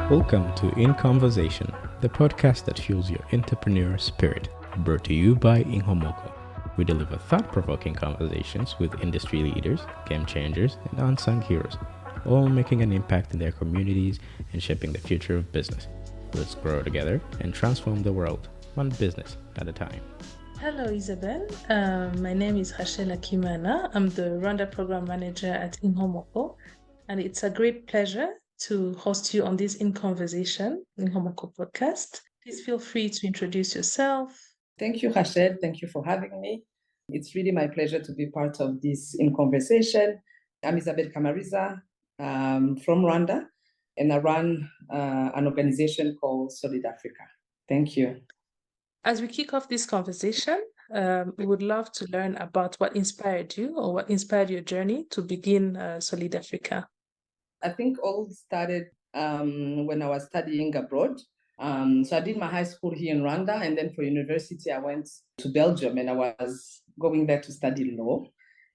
Welcome to Inkonversation, the podcast that fuels your entrepreneur spirit. Brought to you by Inhomoko. We deliver thought-provoking conversations with industry leaders, game changers, and unsung heroes, all making an impact in their communities and shaping the future of business. Let's grow together and transform the world, one business at a time. Hello, Isabelle. My name is Isabelle Kamariza. I'm the Rwanda Program Manager at Inhomoko, and it's a great pleasure to host you on this Inkonversation Inhomoko podcast. Please feel free to introduce yourself. Thank you, Rachel. Thank you for having me. It's really my pleasure to be part of this Inkonversation. I'm Isabelle Kamariza from Rwanda, and I run an organization called Solid Africa. Thank you. As we kick off this conversation, we would love to learn about what inspired you or what inspired your journey to begin Solid Africa. I think all started when I was studying abroad. So I did my high school here in Rwanda, and then for university, I went to Belgium, and I was going there to study law,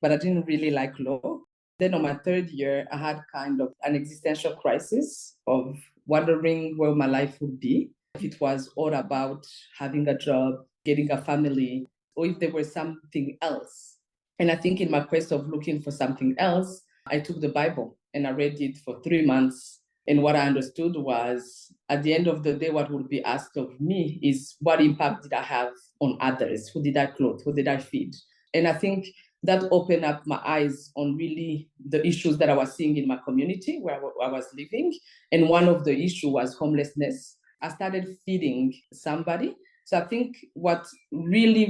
but I didn't really like law. Then on my third year, I had kind of an existential crisis of wondering where my life would be. If it was all about having a job, getting a family, or if there was something else. And I think in my quest of looking for something else, I took the Bible and I read it for 3 months. And what I understood was, at the end of the day, what would be asked of me is, what impact did I have on others? Who did I clothe? Who did I feed? And I think that opened up my eyes on really the issues that I was seeing in my community where I was living. And one of the issues was homelessness. I started feeding somebody. So I think what really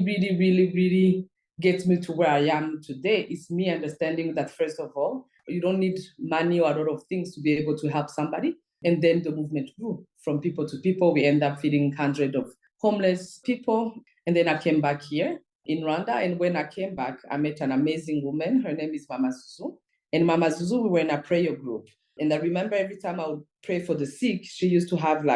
gets me to where I am today is me understanding that, first of all, you don't need money or a lot of things to be able to help somebody. And then the movement grew from people to people. We end up feeding hundreds of homeless people. And then I came back here in Rwanda. And when I came back, I met an amazing woman. Her name is Mama Zuzu. And Mama Zuzu, we were in a prayer group. And I remember every time I would pray for the sick, she used to have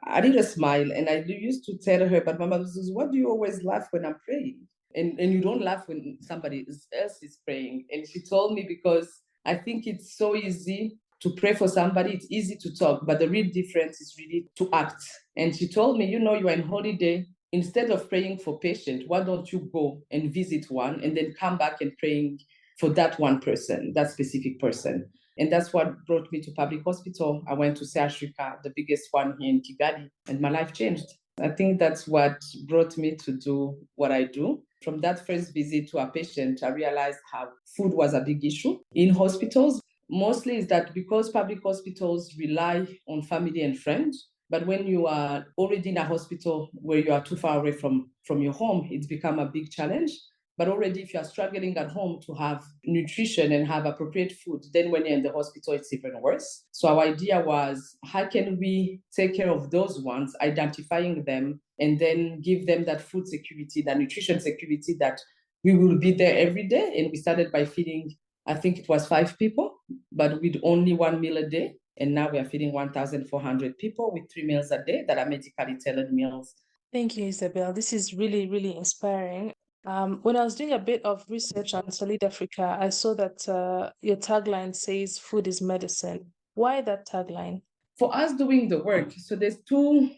I did a smile, and I used to tell her, but Mama Zuzu, what do you always laugh when I'm praying? And you don't laugh when somebody else is praying. And she told me, because I think it's so easy to pray for somebody. It's easy to talk, but the real difference is really to act. And she told me, you are on holiday. Instead of praying for patient, why don't you go and visit one and then come back and praying for that one person, that specific person? And that's what brought me to public hospital. I went to Africa, the biggest one here in Kigali, and my life changed. I think that's what brought me to do what I do. From that first visit to a patient, I realized how food was a big issue in hospitals. Mostly is that because public hospitals rely on family and friends, but when you are already in a hospital where you are too far away from your home, it's become a big challenge. But already if you are struggling at home to have nutrition and have appropriate food, then when you're in the hospital, it's even worse. So our idea was, how can we take care of those ones, identifying them, and then give them that food security, that nutrition security, that we will be there every day. And we started by feeding, I think it was 5 people, but with only 1 meal a day. And now we are feeding 1,400 people with 3 meals a day that are medically tailored meals. Thank you, Isabelle. This is really inspiring. When I was doing a bit of research on Solid Africa, I saw that your tagline says food is medicine. Why that tagline? For us doing the work, so there's two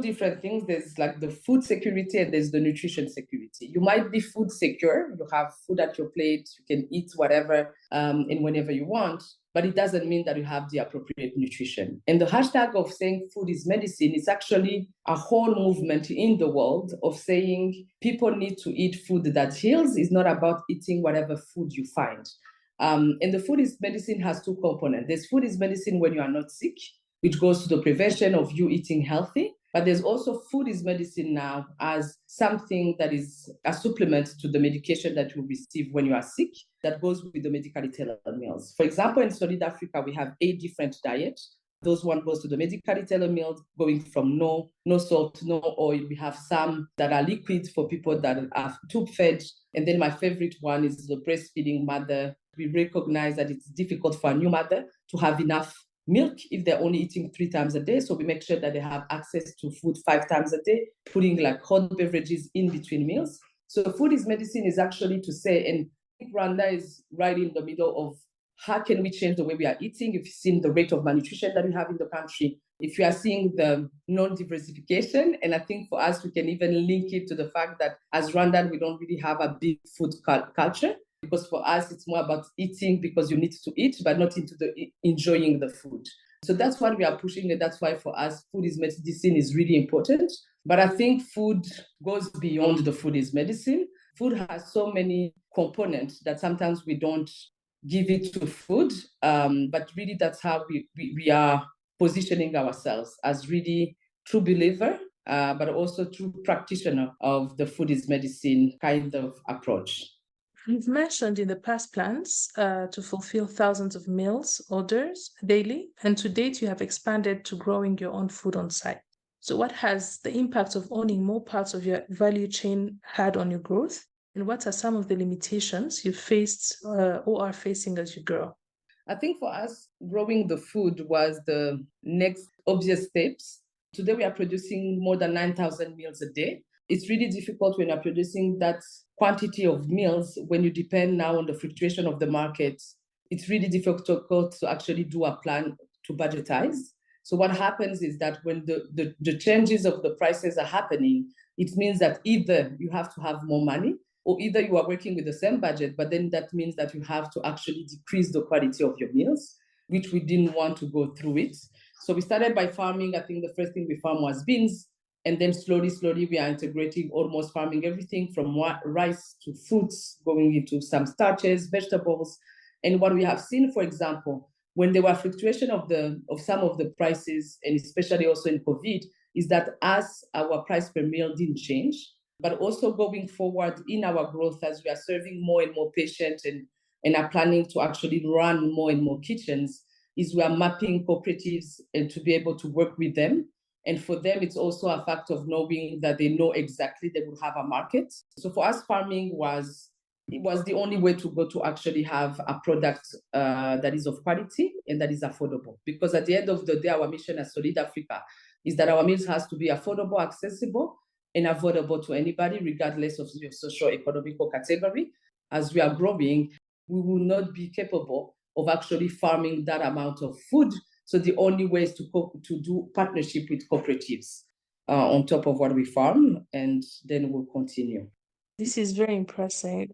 different things. There's the food security and there's the nutrition security. You might be food secure. You have food at your plate. You can eat whatever and whenever you want. But it doesn't mean that you have the appropriate nutrition. And the hashtag of saying food is medicine is actually a whole movement in the world of saying people need to eat food that heals. It's not about eating whatever food you find. And the food is medicine has 2 components. There's food is medicine when you are not sick, which goes to the prevention of you eating healthy. But there's also food is medicine now as something that is a supplement to the medication that you receive when you are sick, that goes with the medically tailored meals. For example, in Solid Africa, we have 8 different diets. Those one goes to the medically tailored meals, going from no salt, no oil. We have some that are liquid for people that are tube fed. And then my favorite one is the breastfeeding mother. We recognize that it's difficult for a new mother to have enough milk if they're only eating 3 times a day. So we make sure that they have access to food 5 times a day, putting hot beverages in between meals. So food is medicine is actually to say, and Rwanda is right in the middle of how can we change the way we are eating? If you've seen the rate of malnutrition that we have in the country, if you are seeing the non-diversification, and I think for us, we can even link it to the fact that as Rwandan, we don't really have a big food culture, because for us, it's more about eating because you need to eat, but not into the enjoying the food. So that's what we are pushing, and that's why for us, food is medicine is really important. But I think food goes beyond the food is medicine. Food has so many components that sometimes we don't give it to food, but really that's how we are positioning ourselves as really true believer, but also true practitioner of the food is medicine kind of approach. You've mentioned in the past plans to fulfill thousands of meals orders daily, and to date you have expanded to growing your own food on site. So what has the impact of owning more parts of your value chain had on your growth? And what are some of the limitations you faced or are facing as you grow? I think for us, growing the food was the next obvious steps. Today we are producing more than 9,000 meals a day. It's really difficult when you're producing that quantity of meals when you depend now on the fluctuation of the market. It's really difficult to actually do a plan to budgetize. So what happens is that when the changes of the prices are happening, it means that either you have to have more money, or either you are working with the same budget, but then that means that you have to actually decrease the quality of your meals, which we didn't want to go through it. So we started by farming. I think the first thing we farmed was beans. And then slowly, we are integrating almost farming everything from rice to fruits, going into some starches, vegetables. And what we have seen, for example, when there were fluctuation of some of the prices, and especially also in COVID, is that as our price per meal didn't change, but also going forward in our growth as we are serving more and more patients and are planning to actually run more and more kitchens, is we are mapping cooperatives and to be able to work with them. And for them, it's also a fact of knowing that they know exactly they will have a market. So for us, farming was the only way to go to actually have a product that is of quality and that is affordable. Because at the end of the day, our mission as Solid Africa is that our meals has to be affordable, accessible, and avoidable to anybody, regardless of your socio-economical category. As we are growing, we will not be capable of actually farming that amount of food. So the only way is to do partnership with cooperatives on top of what we farm, and then we'll continue. This is very impressive.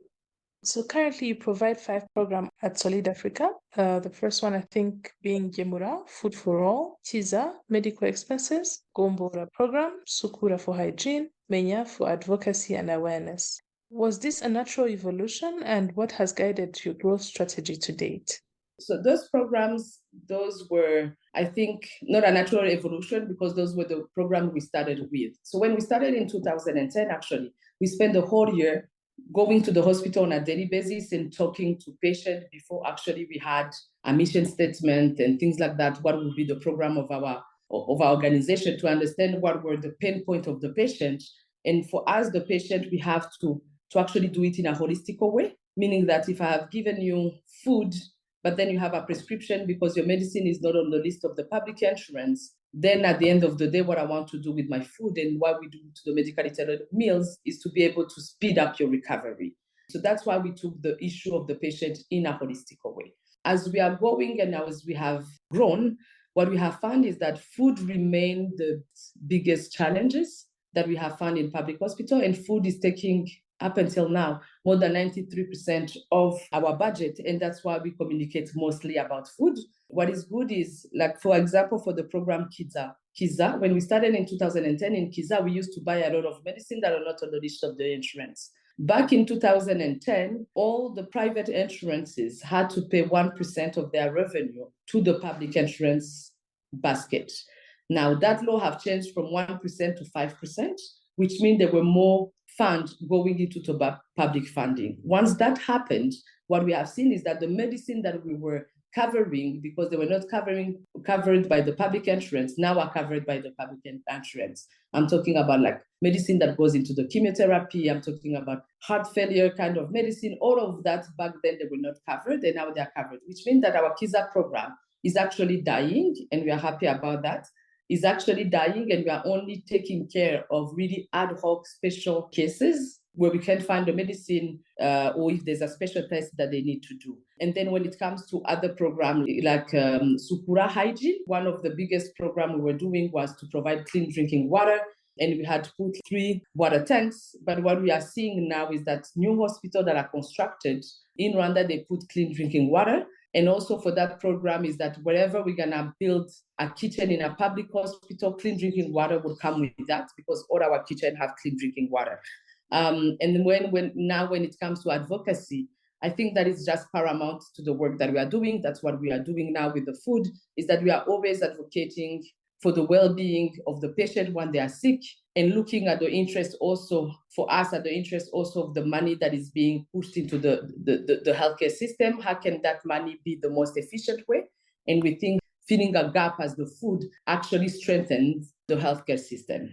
So currently you provide 5 programs at Solid Africa. The first one, I think, being Gemura, Food for All, Tiza, Medical Expenses, Gombora Program, Sukura for Hygiene, Menya for Advocacy and Awareness. Was this a natural evolution, and what has guided your growth strategy to date? So those programs, those were, I think, not a natural evolution, because those were the programs we started with. So when we started in 2010, actually, we spent the whole year going to the hospital on a daily basis and talking to patients before actually we had a mission statement and things like that. What would be the program of our organization, to understand what were the pain points of the patient. And for us, the patient, we have to actually do it in a holistic way, meaning that if I have given you food, but then you have a prescription because your medicine is not on the list of the public insurance, then at the end of the day, what I want to do with my food and what we do to the medically tailored meals is to be able to speed up your recovery. So that's why we took the issue of the patient in a holistic way. As we are going and as we have grown, what we have found is that food remains the biggest challenges that we have found in public hospital, and food is taking, up until now, more than 93% of our budget. And that's why we communicate mostly about food. What is good is, like, for example, for the program Kiza, when we started in 2010 in Kiza, we used to buy a lot of medicine that are not on the list of the insurance. Back in 2010, all the private insurances had to pay 1% of their revenue to the public insurance basket. Now, that law have changed from 1% to 5%, which means there were more funds going into public funding. Once that happened, what we have seen is that the medicine that we were covering, because they were not covered by the public insurance, now are covered by the public insurance. I'm talking about like medicine that goes into the chemotherapy. I'm talking about heart failure kind of medicine. All of that back then they were not covered, and now they are covered, which means that our Kiza program is actually dying, and we are happy about that. Is actually dying, and we are only taking care of really ad hoc special cases where we can't find the medicine or if there's a special test that they need to do. And then when it comes to other programs like Sukura Hygiene, one of the biggest programs we were doing was to provide clean drinking water. And we had put 3 water tanks. But what we are seeing now is that new hospitals that are constructed in Rwanda, they put clean drinking water. And also for that program is that wherever we're going to build a kitchen in a public hospital, clean drinking water will come with that because all our kitchens have clean drinking water. And when it comes to advocacy, I think that is just paramount to the work that we are doing. That's what we are doing now with the food, is that we are always advocating for the well-being of the patient when they are sick, and looking at the interest also, for us, at the interest also of the money that is being pushed into the healthcare system. How can that money be the most efficient way? And we think filling a gap as the food actually strengthens the healthcare system.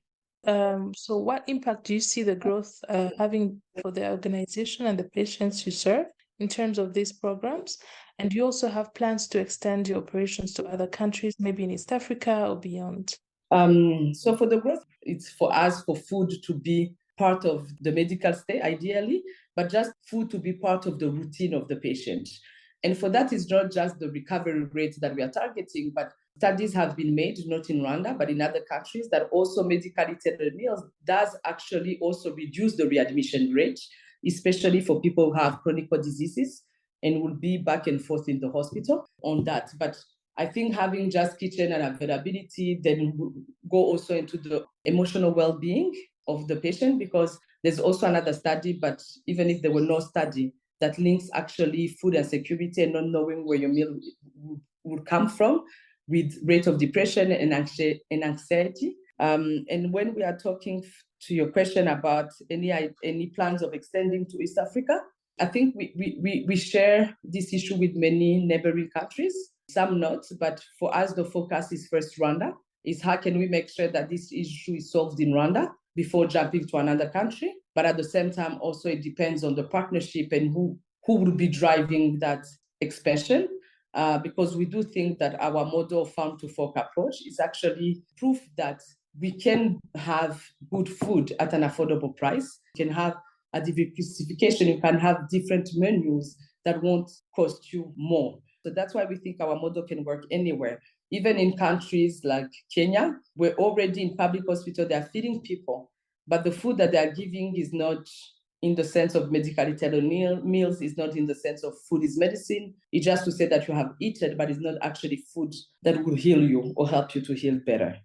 So what impact do you see the growth having for the organization and the patients you serve in terms of these programs? And do you also have plans to extend your operations to other countries, maybe in East Africa or beyond? So for the growth, it's for us for food to be part of the medical stay, ideally, but just food to be part of the routine of the patient. And for that, it's not just the recovery rate that we are targeting, but studies have been made, not in Rwanda, but in other countries, that also medically tailored meals does actually also reduce the readmission rate, especially for people who have chronic diseases and will be back and forth in the hospital on that. But I think having just kitchen and availability then go also into the emotional well-being of the patient, because there's also another study, but even if there were no study, that links actually food and security and not knowing where your meal would come from with rate of depression and anxiety. And when we are talking to your question about any plans of extending to East Africa, I think we share this issue with many neighboring countries, some not, but for us, the focus is first Rwanda, is how can we make sure that this issue is solved in Rwanda before jumping to another country. But at the same time, also it depends on the partnership and who will be driving that expansion. Because we do think that our model of farm to fork approach is actually proof that we can have good food at an affordable price. You can have a diversification, you can have different menus that won't cost you more. So that's why we think our model can work anywhere. Even in countries like Kenya, we're already in public hospital, they're feeding people, but the food that they're giving is not in the sense of medically tailored meals, is not in the sense of food is medicine. It's just to say that you have eaten, but it's not actually food that will heal you or help you to heal better.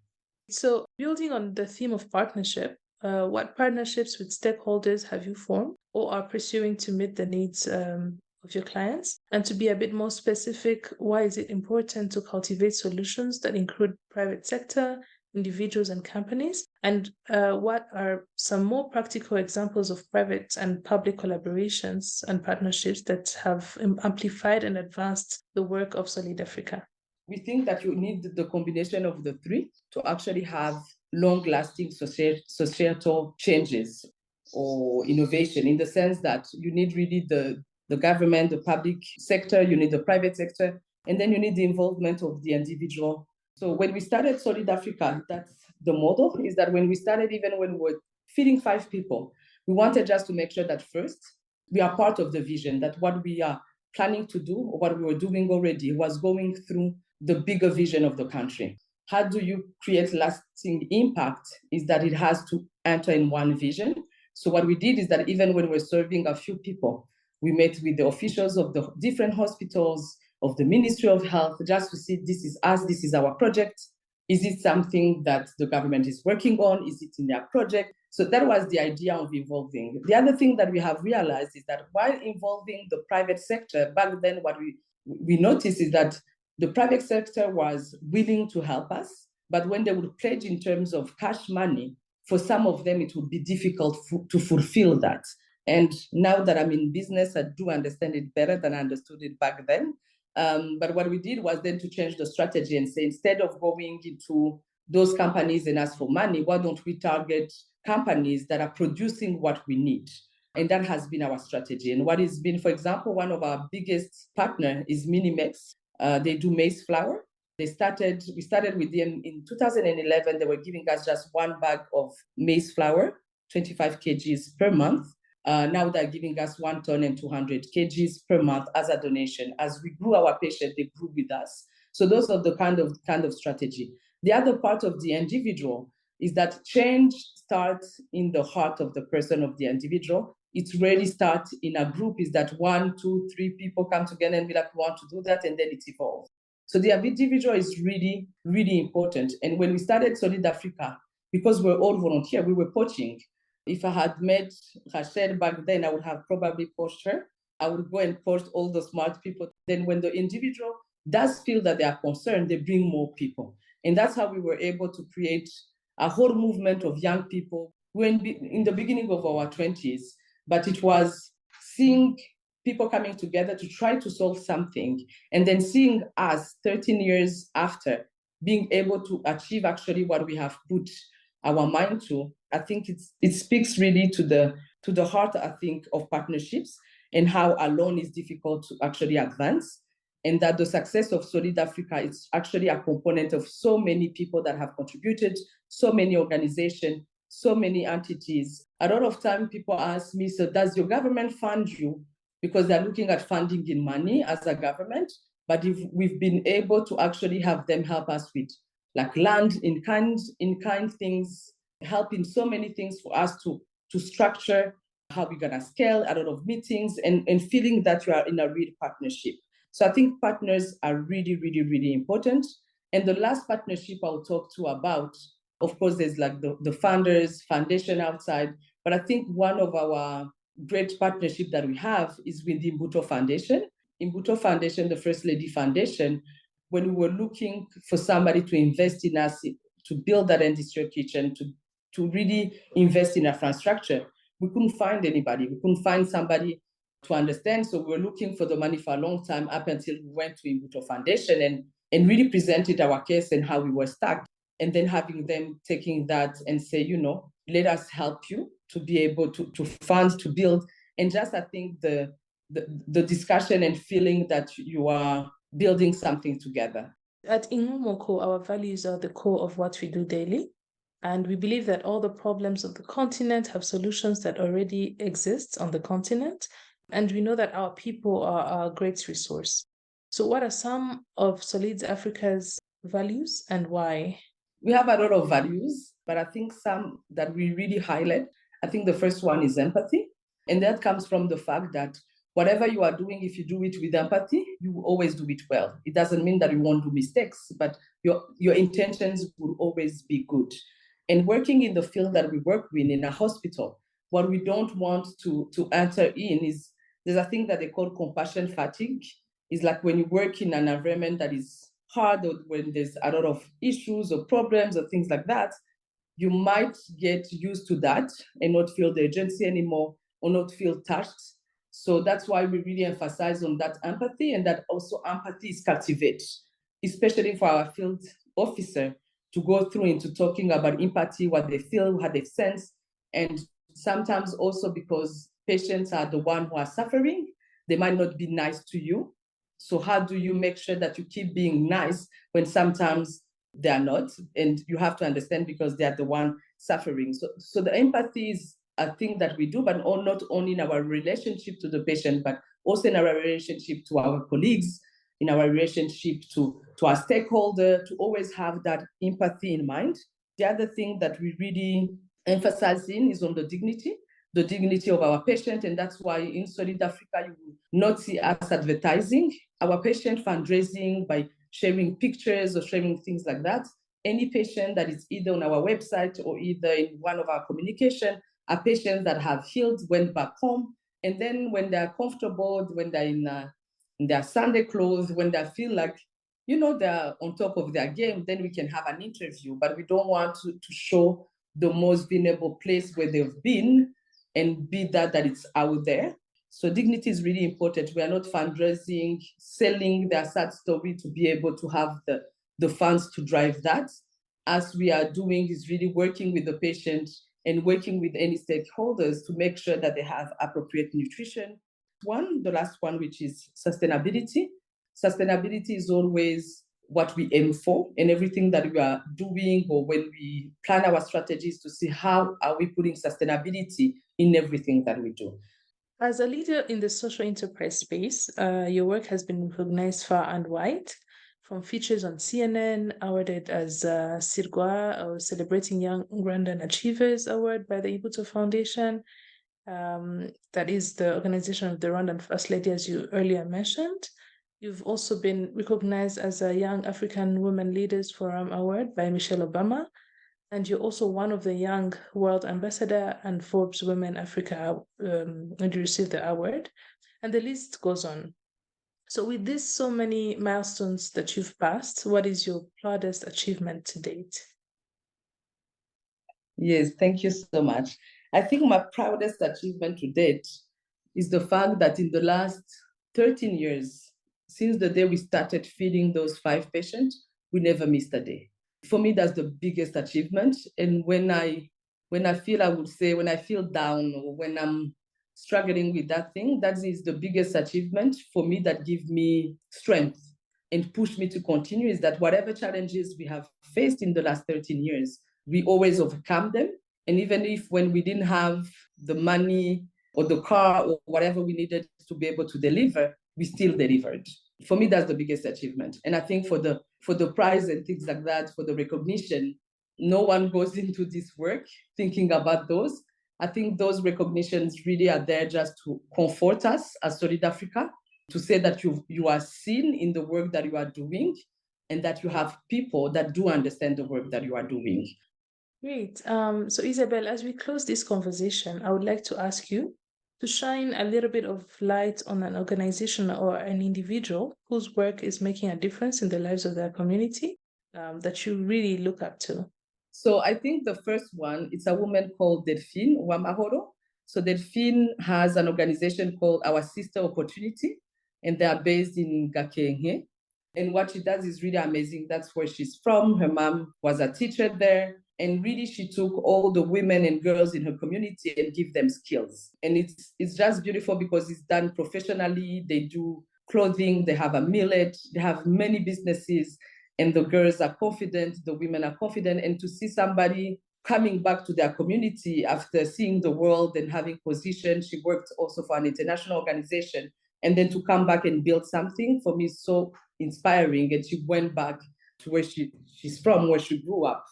So building on the theme of partnership, what partnerships with stakeholders have you formed or are pursuing to meet the needs of your clients? And to be a bit more specific, why is it important to cultivate solutions that include private sector, individuals and companies? And what are some more practical examples of private and public collaborations and partnerships that have amplified and advanced the work of Solid Africa? We think that you need the combination of the three to actually have long-lasting societal changes or innovation, in the sense that you need really the government, the public sector, you need the private sector, and then you need the involvement of the individual. So when we started Solid Africa, that's the model, is that when we started, even when we were feeding 5 people, we wanted just to make sure that first, we are part of the vision, that what we are planning to do, or what we were doing already, was going through the bigger vision of the country. How do you create lasting impact? Is that it has to enter in one vision. So what we did is that even when we're serving a few people, we met with the officials of the different hospitals, of the Ministry of Health, just to see, this is us, this is our project. Is it something that the government is working on? Is it in their project? So that was the idea of involving. The other thing that we have realized is that while involving the private sector, back then what we noticed is that the private sector was willing to help us, but when they would pledge in terms of cash money, for some of them, it would be difficult to fulfill that. And now that I'm in business, I do understand it better than I understood it back then. But what we did was then to change the strategy and say, instead of going into those companies and ask for money, why don't we target companies that are producing what we need? And that has been our strategy. And what has been, for example, one of our biggest partners is Minimex. They do maize flour. We started with them in 2011. They were giving us just one bag of maize flour, 25 kgs per month. Now they're giving us 1 ton and 200 kgs per month as a donation. As we grew our patient, they grew with us. So those are the kind of strategy. The other part of the individual is that change starts in the heart of the person, of the individual. It really starts in a group, is that 1, 2, 3 people come together and be like, we want to do that, and then it evolves. So the individual is really, really important. And when we started Solid Africa, because we're all volunteer, we were poaching. If I had met Rachel back then, I would have probably poached her. I would go and poach all the smart people. Then when the individual does feel that they are concerned, they bring more people. And that's how we were able to create a whole movement of young people when in the beginning of our 20s. But it was seeing people coming together to try to solve something, and then seeing us 13 years after being able to achieve actually what we have put our mind to. I think it speaks really to the heart, I think, of partnerships, and how alone is difficult to actually advance, and that the success of Solid Africa is actually a component of so many people that have contributed, so many organizations, so many entities. A lot of time people ask me, so does your government fund you? Because they're looking at funding in money as a government, but if we've been able to actually have them help us with like land in kind things, helping so many things for us to structure how we're gonna scale, a lot of meetings, and feeling that you are in a real partnership. So I think partners are really, really, really important. And the last partnership I'll talk to about, of course, there's like the founders foundation outside, but I think one of our great partnership that we have is with the Imbuto Foundation. Imbuto Foundation, the First Lady Foundation, when we were looking for somebody to invest in us, to build that industrial kitchen, to really invest in infrastructure, we couldn't find anybody. We couldn't find somebody to understand. So we were looking for the money for a long time, up until we went to Imbuto Foundation and really presented our case and how we were stuck. And then having them taking that and say, let us help you to be able to fund, to build. And just, I think, the discussion and feeling that you are building something together. At Inkonversation, our values are the core of what we do daily. And we believe that all the problems of the continent have solutions that already exist on the continent. And we know that our people are our great resource. So what are some of Solid Africa's values and why? We have a lot of values, but I think some that we really highlight, I think the first one is empathy. And that comes from the fact that whatever you are doing, if you do it with empathy, you will always do it well. It doesn't mean that you won't do mistakes, but your intentions will always be good. And working in the field that we work with in a hospital, what we don't want to enter in is, there's a thing that they call compassion fatigue. It's like when you work in an environment that is hard, or when there's a lot of issues or problems or things like that, you might get used to that and not feel the urgency anymore, or not feel touched. So that's why we really emphasize on that empathy, and that also empathy is cultivated, especially for our field officer to go through into talking about empathy, what they feel, what they sense. And sometimes also because patients are the one who are suffering, they might not be nice to you. So how do you make sure that you keep being nice when sometimes they are not? And you have to understand, because they are the one suffering. So the empathy is a thing that we do, but not only in our relationship to the patient, but also in our relationship to our colleagues, in our relationship to our stakeholder, to always have that empathy in mind. The other thing that we really emphasize in is on the dignity of our patient. And that's why in Solid Africa, you will not see us advertising our patient fundraising by sharing pictures or sharing things like that. Any patient that is either on our website or either in one of our communication are patients that have healed, went back home, and then when they're comfortable, when they're in their Sunday clothes, when they feel like, they're on top of their game, then we can have an interview. But we don't want to show the most vulnerable place where they've been and be that it's out there. So dignity is really important. We are not fundraising, selling their sad story to be able to have the funds to drive that. As we are doing is really working with the patient and working with any stakeholders to make sure that they have appropriate nutrition. The last one, which is sustainability. Sustainability is always what we aim for, and everything that we are doing, or when we plan our strategies, to see how are we putting sustainability in everything that we do. As a leader in the social enterprise space, your work has been recognized far and wide, from features on CNN, awarded as Sirgwa, or Celebrating Young Rwandan Achievers Award by the Ibuto Foundation. That is the organization of the Rwandan First Lady, as you earlier mentioned. You've also been recognized as a Young African Women Leaders Forum Award by Michelle Obama. And you're also one of the Young World Ambassador and Forbes Women Africa, and you received the award. And the list goes on. So with this so many milestones that you've passed, what is your proudest achievement to date? Yes, thank you so much. I think my proudest achievement to date is the fact that in the last 13 years, since the day we started feeding those 5 patients, we never missed a day. For me, that's the biggest achievement. And when I feel, I would say, when I feel down or when I'm struggling with that thing, that is the biggest achievement for me that gives me strength and push me to continue, is that whatever challenges we have faced in the last 13 years, we always overcome them. And even if when we didn't have the money or the car or whatever we needed to be able to deliver, we still delivered. For me, that's the biggest achievement. And I think for the prize and things like that, for the recognition, no one goes into this work thinking about those. I think those recognitions really are there just to comfort us as Solid Africa, to say that you are seen in the work that you are doing and that you have people that do understand the work that you are doing. Great. So Isabelle, as we close this conversation, I would like to ask you to shine a little bit of light on an organization or an individual whose work is making a difference in the lives of their community, that you really look up to. So I think the first one, it's a woman called Delphine Wamahoro. So Delphine has an organization called Our Sister Opportunity, and they are based in Gakenke. And what she does is really amazing. That's where she's from. Her mom was a teacher there. And really, she took all the women and girls in her community and give them skills. And it's just beautiful because it's done professionally. They do clothing, they have a millet, they have many businesses, and the girls are confident, the women are confident. And to see somebody coming back to their community after seeing the world and having position, she worked also for an international organization, and then to come back and build something, for me, is so inspiring. And she went back to where she's from, where she grew up.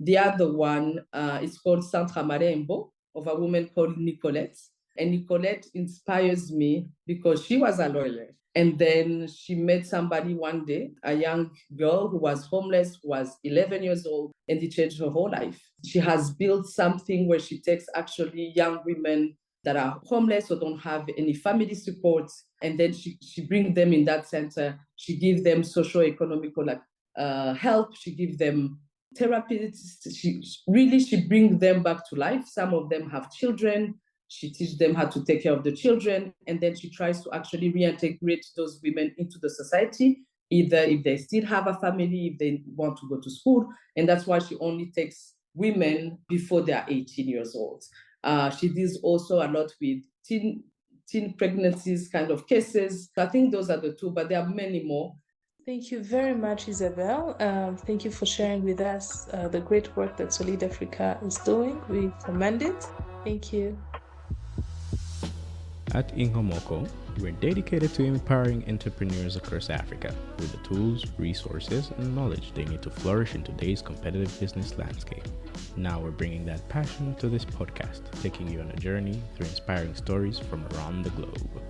The other one is called Centre Marembo, of a woman called Nicolette. And Nicolette inspires me because she was a lawyer. And then she met somebody one day, a young girl who was homeless, who was 11 years old, and it changed her whole life. She has built something where she takes actually young women that are homeless or don't have any family support, and then she brings them in that center. She gives them socio-economical help. She gives them therapists. She brings them back to life. Some of them have children. She teaches them how to take care of the children, and then she tries to actually reintegrate those women into the society, either if they still have a family, if they want to go to school. And that's why she only takes women before they are 18 years old. She deals also a lot with teen pregnancies kind of cases. I think those are the two, but there are many more. Thank you very much, Isabelle. Thank you for sharing with us the great work that Solid Africa is doing. We commend it. Thank you. At Inkonversation, we're dedicated to empowering entrepreneurs across Africa with the tools, resources, and knowledge they need to flourish in today's competitive business landscape. Now we're bringing that passion to this podcast, taking you on a journey through inspiring stories from around the globe.